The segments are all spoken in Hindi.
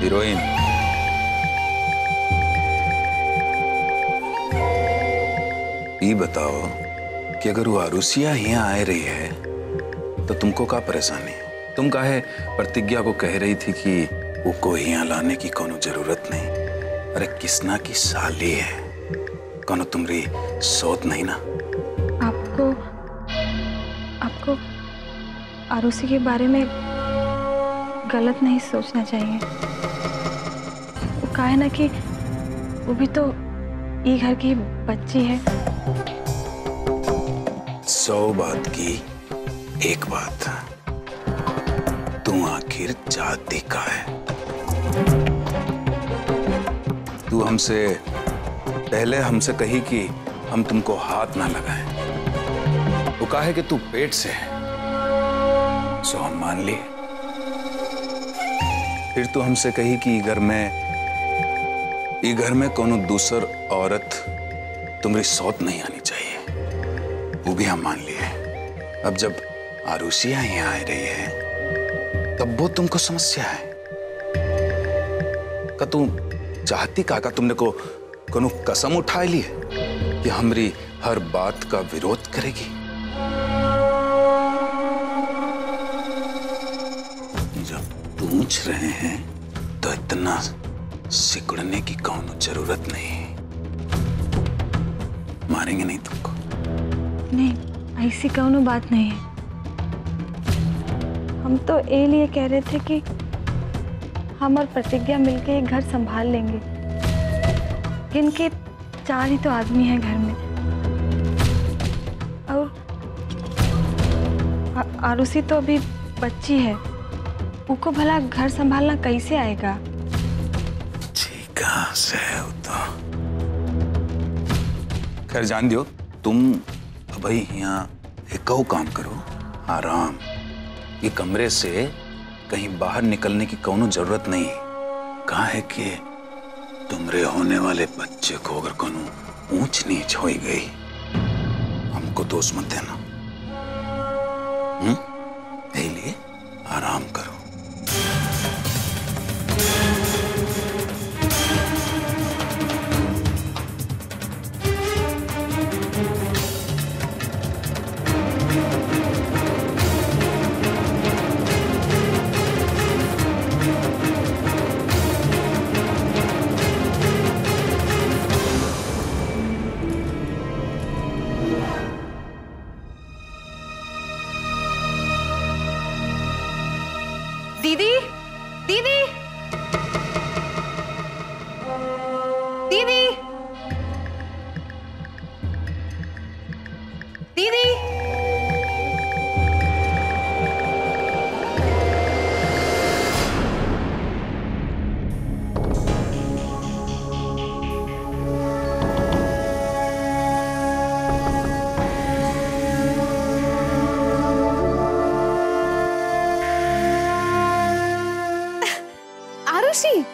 हीरोइन। ये बताओ कि अगर वो अरुषिया यहाँ आ रही है तो तुमको क्या परेशानी है? तुम काहे प्रतिज्ञा को कह रही थी कि वो को यहाँ लाने की कोनो जरूरत नहीं? अरे किसना की साली है, कोनो तुम्हारी सोच नहीं ना? आपको आरुषि के बारे में गलत नहीं सोचना चाहिए। वो कहा है ना कि वो भी तो ये घर की बच्ची है। 100 बात की एक बात, तू आखिर चाहती का है? तू पहले हमसे कही कि हम तुमको हाथ ना लगाएं। वो कहा है कि तू पेट से है, सो हम मान लिए। फिर तू हमसे कही कि ये घर में कोनो दूसर औरत तुम्हारी सौत नहीं आनी चाहिए, वो भी हम मान लिए। अब जब आरुषिया यहाँ आ रही है तब वो तुमको समस्या है का? तू चाहती का तुमने कोनो कसम उठा ली है कि हमारी हर बात का विरोध करेगी? जब पूछ रहे हैं तो इतना सिकुड़ने की कौनो जरूरत नहीं। मारेंगे नहीं तुमको। नहीं, ऐसी कौनो बात नहीं है। हम तो ये लिए कह रहे थे कि हम और प्रतिज्ञा मिलके एक घर संभाल लेंगे। इनके 4 ही तो आदमी हैं घर में, और आरुषि तो अभी बच्ची है, उनको भला घर संभालना कैसे आएगा? ठीक है तो खैर जान दियो। तुम भाई यहाँ एक काम करो, आराम। ये कमरे से कहीं बाहर निकलने की कोनो जरूरत नहीं। कहा है कि तुमरे होने वाले बच्चे को अगर कोनो ऊंच नीच हो गई, हमको दोष मत देना। यही लिए आराम करो। दीदी, दीदी, दीदी, दीदी। आरुषि,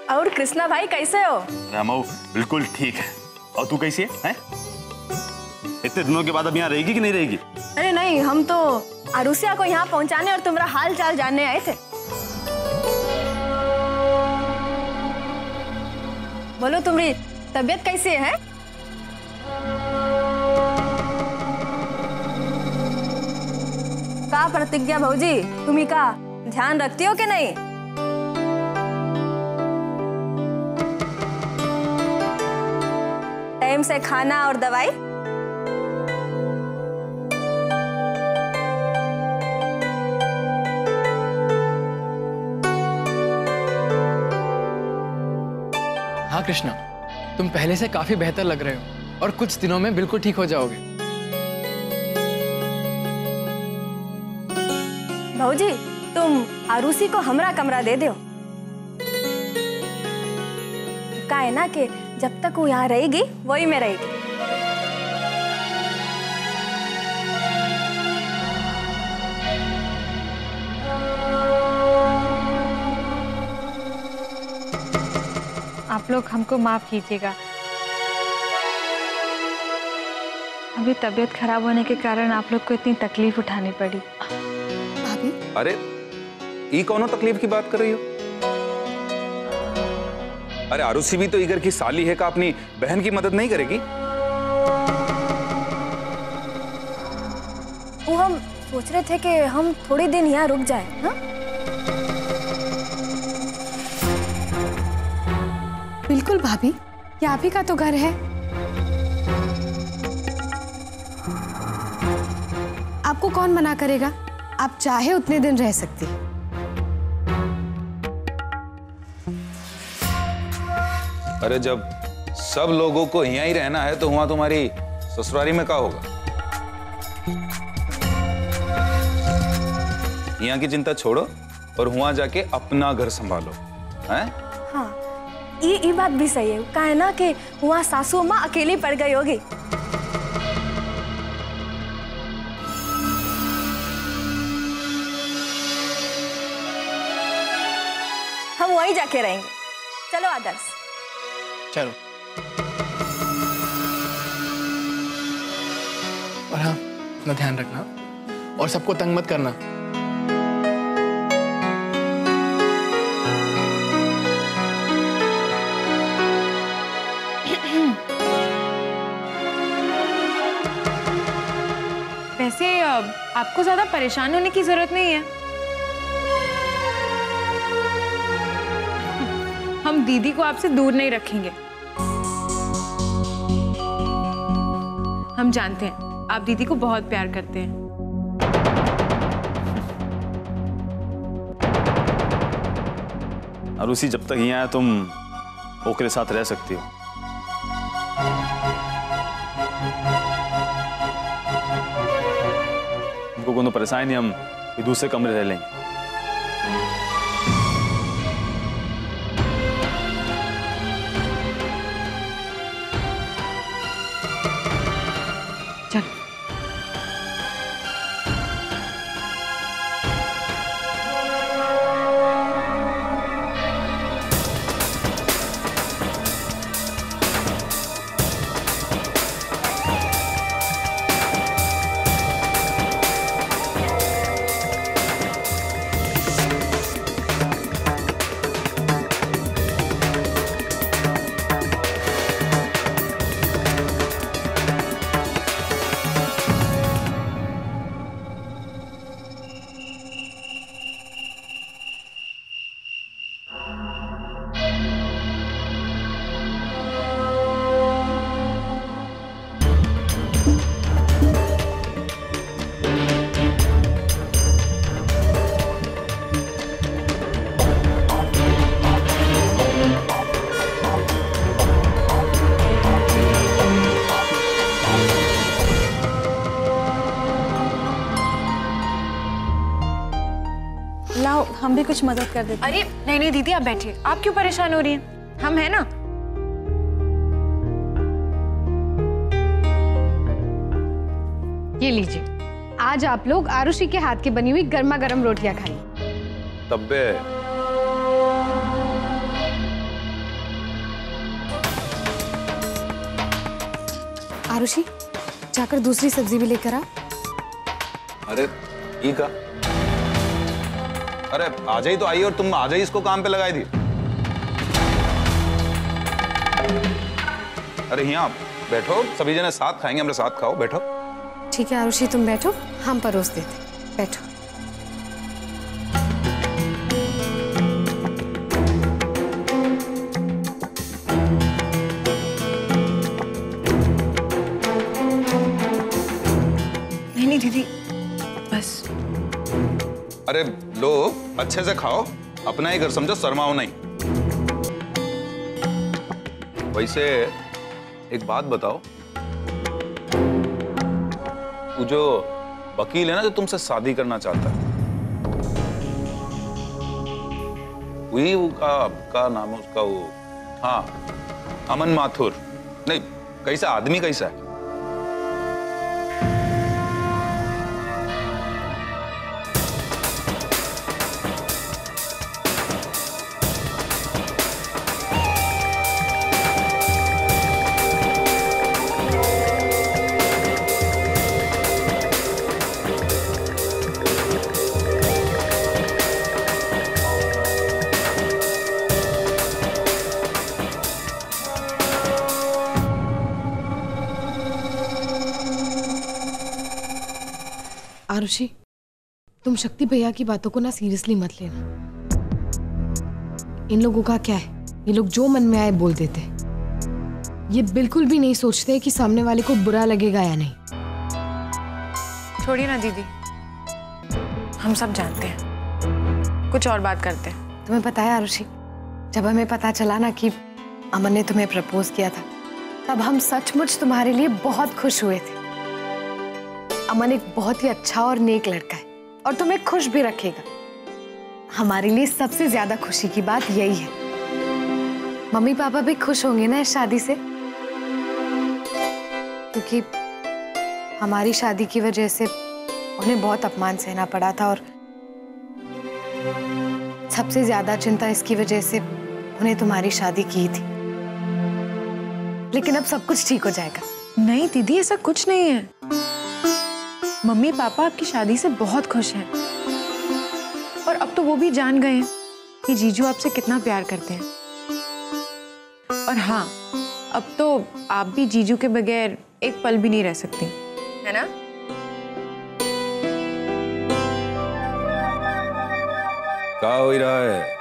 और कृष्णा भाई कैसे हो? रामऊ बिल्कुल ठीक है। और तू कैसी है? इतने दिनों के बाद अब यहाँ रहेगी कि नहीं रहेगी? अरे नहीं, हम तो आरुषिया को यहाँ पहुँचाने और तुम्हारा हाल चाल जानने आए थे। बोलो, तुम्हारी तबीयत कैसी है? का प्रतिज्ञा भौजी, तुम्ही का ध्यान रखती हो कि नहीं? टाइम से खाना और दवाई? हाँ कृष्णा, तुम पहले से काफी बेहतर लग रहे हो और कुछ दिनों में बिल्कुल ठीक हो जाओगे। भौजी, तुम आरुषि को हमरा कमरा दे दो। का है ना कि जब तक वो यहाँ रहेगी वही में रहेगी। आप लोग हमको माफ कीजिएगा। अभी तबीयत खराब होने के कारण आप लोग को इतनी तकलीफ उठानी पड़ी। भाभी अरे ये कौनो तकलीफ की बात कर रही हो? अरे आरुषि भी तो इगर की साली है, का अपनी बहन की मदद नहीं करेगी? वो हम सोच रहे थे कि हम थोड़ी दिन यहाँ रुक जाए। हाँ बिल्कुल भाभी, ये आप ही का तो घर है। आपको कौन मना करेगा? आप चाहे उतने दिन रह सकती। अरे जब सब लोगों को यहीं ही रहना है तो वहां तुम्हारी ससुराली में क्या होगा? यहाँ की चिंता छोड़ो और वहां जाके अपना घर संभालो। हैं? हाँ, ये बात भी सही है। कहा है ना कि वहाँ सासू माँ अकेली पड़ गई होगी। हम वहीं जाके रहेंगे। चलो आदर्श। चलो। और हाँ, अपना ध्यान रखना और सबको तंग मत करना। वैसे आपको ज्यादा परेशान होने की जरूरत नहीं है। हम दीदी को आपसे दूर नहीं रखेंगे। हम जानते हैं आप दीदी को बहुत प्यार करते हैं। आरुषि, जब तक यहाँ है तुम ओकरे साथ रह सकती हो। हमको कोनो परेशानी नहीं, हम दूसरे कमरे रह लेंगे। चल। लाओ, हम भी कुछ मदद कर देते हैं। अरे नहीं नहीं दीदी, आप बैठिए। आप क्यों परेशान हो रही हैं? हम हैं ना। ये लीजिए, आज आप लोग आरुषि के हाथ की बनी हुई गर्मा गर्म रोटियां खाइए। तब्बे आरुषि, जाकर दूसरी सब्जी भी लेकर आ। अरे ये का? अरे आज ही तो आई और तुम आज ही इसको काम पे लगाई थी। अरे यहाँ बैठो, सभी जने साथ खाएंगे, हमारे साथ खाओ, बैठो। ठीक है आरुषि, तुम बैठो, हम परोस देते। बैठो। नहीं नहीं दीदी, बस। अरे लो, अच्छे से खाओ, अपना ही घर समझो, शर्माओ नहीं। वैसे एक बात बताओ, वो जो वकील है ना जो तुमसे शादी करना चाहता है, वही का नाम है उसका, वो हाँ अमन माथुर। नहीं, कैसा आदमी, कैसा है? आरुषि, तुम शक्ति भैया की बातों को ना सीरियसली मत लेना। इन लोगों का क्या है, ये लोग जो मन में आए बोल देते हैं। ये बिल्कुल भी नहीं सोचते कि सामने वाले को बुरा लगेगा या नहीं। छोड़िए ना दीदी, हम सब जानते हैं, कुछ और बात करते हैं। तुम्हें पता है आरुषि, जब हमें पता चला ना कि अमन ने तुम्हें प्रपोज किया था, तब हम सचमुच तुम्हारे लिए बहुत खुश हुए थे। अमन एक बहुत ही अच्छा और नेक लड़का है और तुम्हें खुश भी रखेगा। हमारे लिए सबसे ज्यादा खुशी की बात यही है। मम्मी पापा भी खुश होंगे ना इस शादी से, क्योंकि हमारी शादी की वजह से उन्हें बहुत अपमान सहना पड़ा था और सबसे ज्यादा चिंता इसकी वजह से उन्हें तुम्हारी शादी की थी। लेकिन अब सब कुछ ठीक हो जाएगा। नहीं दीदी, ऐसा कुछ नहीं है। मम्मी पापा आपकी शादी से बहुत खुश हैं और अब तो वो भी जान गए हैं कि जीजू आपसे कितना प्यार करते हैं। और हाँ, अब तो आप भी जीजू के बगैर एक पल भी नहीं रह सकती, है ना? क्या हो रहा है?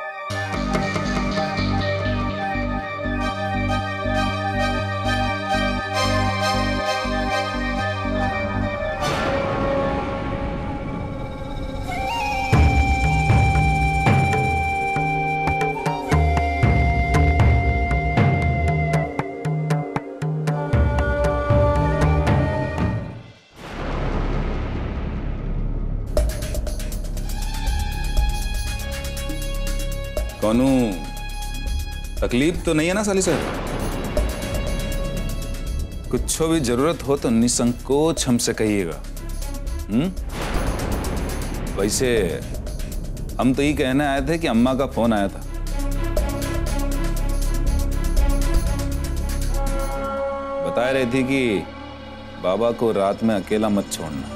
कौनू तकलीफ तो नहीं है ना साली साहब? कुछ भी जरूरत हो तो निसंकोच हमसे कहिएगा। वैसे हम तो ये कहने आए थे कि अम्मा का फोन आया था। बता रही थी कि बाबा को रात में अकेला मत छोड़ना।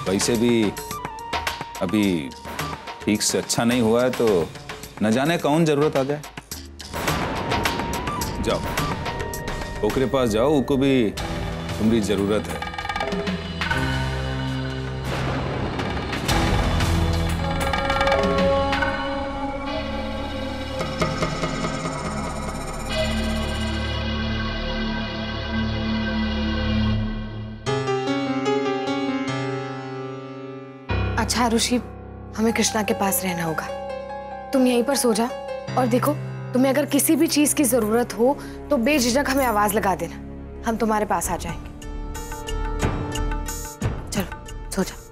वैसे भी अभी ठीक से अच्छा नहीं हुआ है तो न जाने कौन जरूरत आ जाए। जाओ ओकरे पास जाओ, उनको भी तुम्हारी जरूरत है। अच्छा आरुषि, हमें कृष्णा के पास रहना होगा। तुम यहीं पर सो जाओ और देखो, तुम्हें अगर किसी भी चीज की जरूरत हो तो बेझिझक हमें आवाज लगा देना, हम तुम्हारे पास आ जाएंगे। चलो सो जाओ।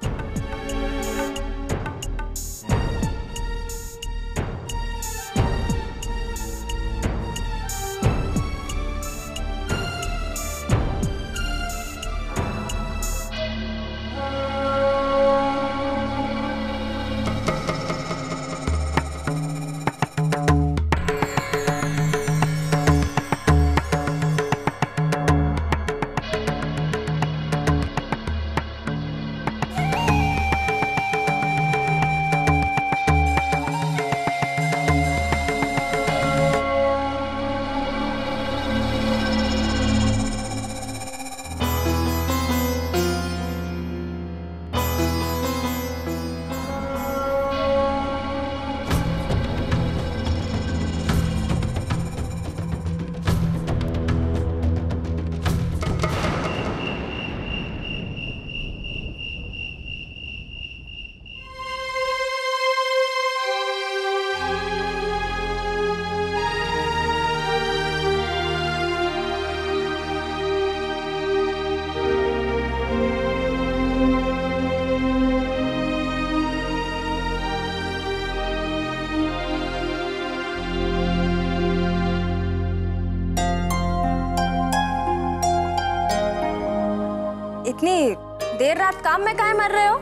इतनी देर रात काम में काहे मर रहे हो?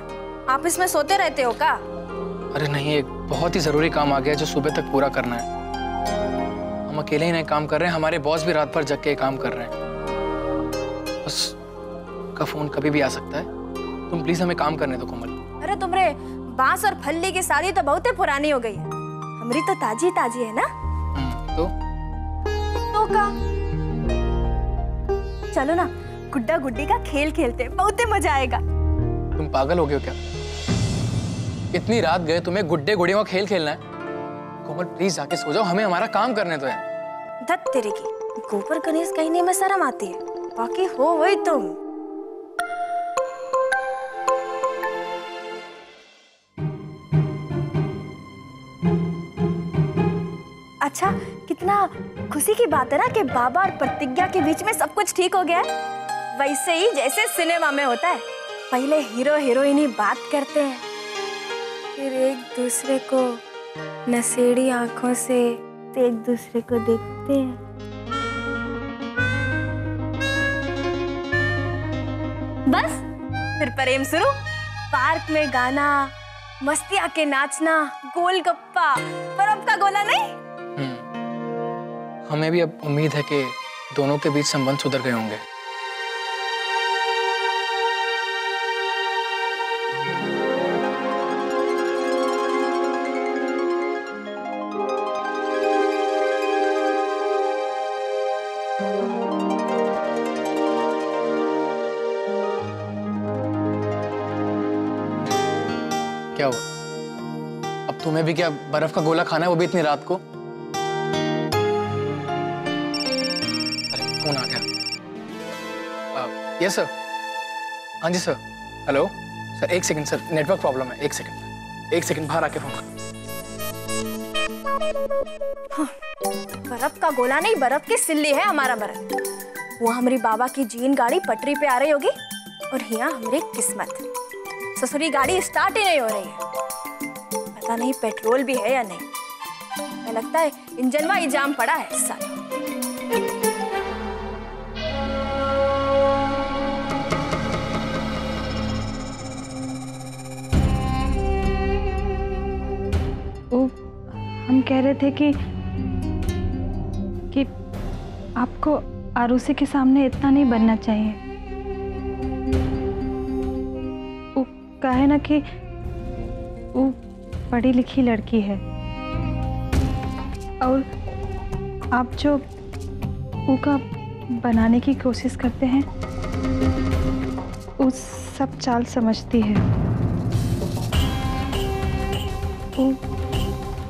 आप इसमें सोते रहते हो का? अरे नहीं, एक बहुत ही जरूरी काम आ गया जो सुबह तक पूरा करना है। हम अकेले ही नहीं काम कर रहे हैं, हमारे बॉस भी रात भर जग के काम कर रहे हैं। बस का फोन कभी भी आ सकता है। तुम प्लीज हमें काम करने दो कोमल। अरे तुमरे बांस और फल्ली की शादी तो बहुत ही पुरानी हो गई है, हमारी तो ताजी ताजी है ना। तो का चलो ना, गुड्डा गुड्डी का खेल खेलते हैं, बहुत ही मजा आएगा। तुम पागल हो गए हो क्या? इतनी रात गए, तुम्हें गुड्डे गुड़ियों का खेल खेलना है? कोमल प्लीज जाके सो जाओ, हमें हमारा काम करने दो यार। धत तेरे की, गोबर गणेश कहने में शर्म आती है, बाकी हो वही तुम। अच्छा, कितना खुशी की बात है ना कि बाबा और प्रतिज्ञा के बीच में सब कुछ ठीक हो गया है। वैसे ही जैसे सिनेमा में होता है, पहले हीरो हीरोइन ही बात करते हैं, फिर एक दूसरे को नशेड़ी आंखों से एक दूसरे को देखते हैं। बस फिर प्रेम शुरू। पार्क में गाना, मस्तिया के नाचना, गोलगप्पा, बर्फ का गोला नहीं। हमें भी अब उम्मीद है कि दोनों के बीच संबंध सुधर गए होंगे। क्या हुआ? अब तुम्हें भी क्या बर्फ का गोला खाना है, वो भी इतनी रात को? अरे फोन आ गया। Yes sir. हाँ जी सर। हेलो सर, एक सेकंड सर, नेटवर्क प्रॉब्लम है। एक सेकंड बाहर आके फोन कर। हाँ, बर्फ का गोला नहीं, बर्फ की सिल्ली है हमारा बर्फ। वो हमारी बाबा की जीन गाड़ी पटरी पे आ रही होगी और यहाँ हमारी किस्मत, ससुरी गाड़ी स्टार्ट ही नहीं हो रही है। पता नहीं पेट्रोल भी है या नहीं। मुझे लगता है इंजन में ही जाम पड़ा है साला। हम कह रहे थे कि आपको आरुषि के सामने इतना नहीं बनना चाहिए। वो कहे ना कि वो पढ़ी लिखी लड़की है और आप जो उसका बनाने की कोशिश करते हैं वो सब चाल समझती है। वो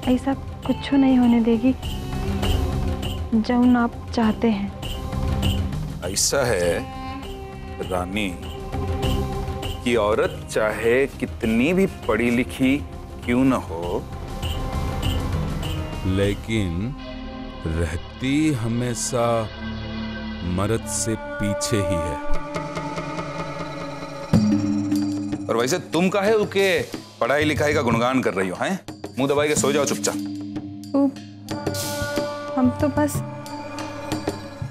ऐसा कुछ नहीं होने देगी जो आप चाहते हैं। ऐसा है रानी कि औरत चाहे कितनी भी पढ़ी लिखी क्यों न हो, लेकिन रहती हमेशा मर्द से पीछे ही है। और वैसे तुम काहे उनके पढ़ाई लिखाई का गुणगान कर रही हो? हैं, मुंह दबाई के सो जाओ चुपचाप। हम तो बस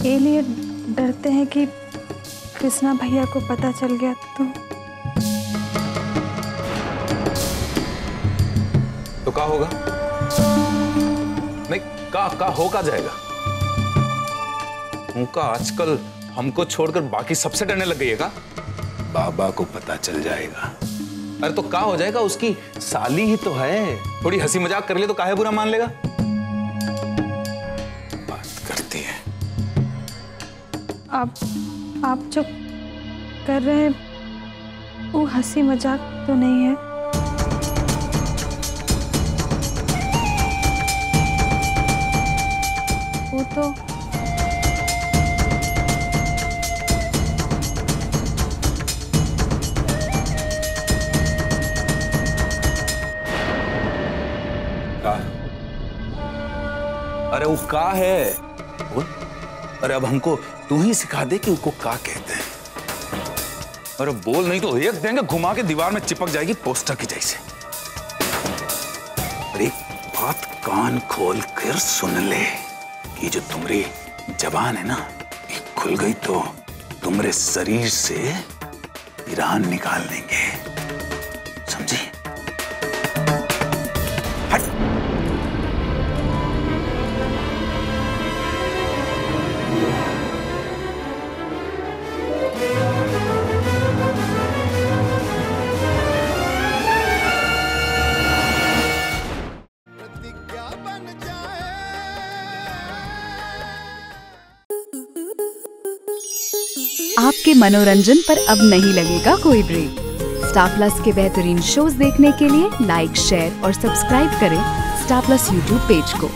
ये लिए डरते हैं कि कृष्णा भैया को पता चल गया तो क्या होगा? नहीं, का हो जाएगा? उनका आजकल हमको छोड़कर बाकी सबसे डरने लग गई है का? बाबा को पता चल जाएगा। अरे तो क्या हो जाएगा? उसकी साली ही तो है, थोड़ी हंसी मजाक कर ले तो काहे बुरा मान लेगा? बात करती है। आप जो कर रहे हैं वो हंसी मजाक तो नहीं है। वो तो अरे वो का है बोल। अरे अब हमको तू ही सिखा दे कि उसको का कहते हैं। अरे बोल, नहीं तो एक देंगे घुमा के दीवार में चिपक जाएगी पोस्टर की जैसे। अरे एक बात कान खोल कर सुन ले कि जो तुम्हारी जबान है ना, ये खुल गई तो तुम्हारे शरीर से ईरान निकाल देंगे, समझी? आपके मनोरंजन पर अब नहीं लगेगा कोई ब्रेक। स्टार प्लस के बेहतरीन शोज देखने के लिए लाइक, शेयर और सब्सक्राइब करें स्टार प्लस यूट्यूब पेज को।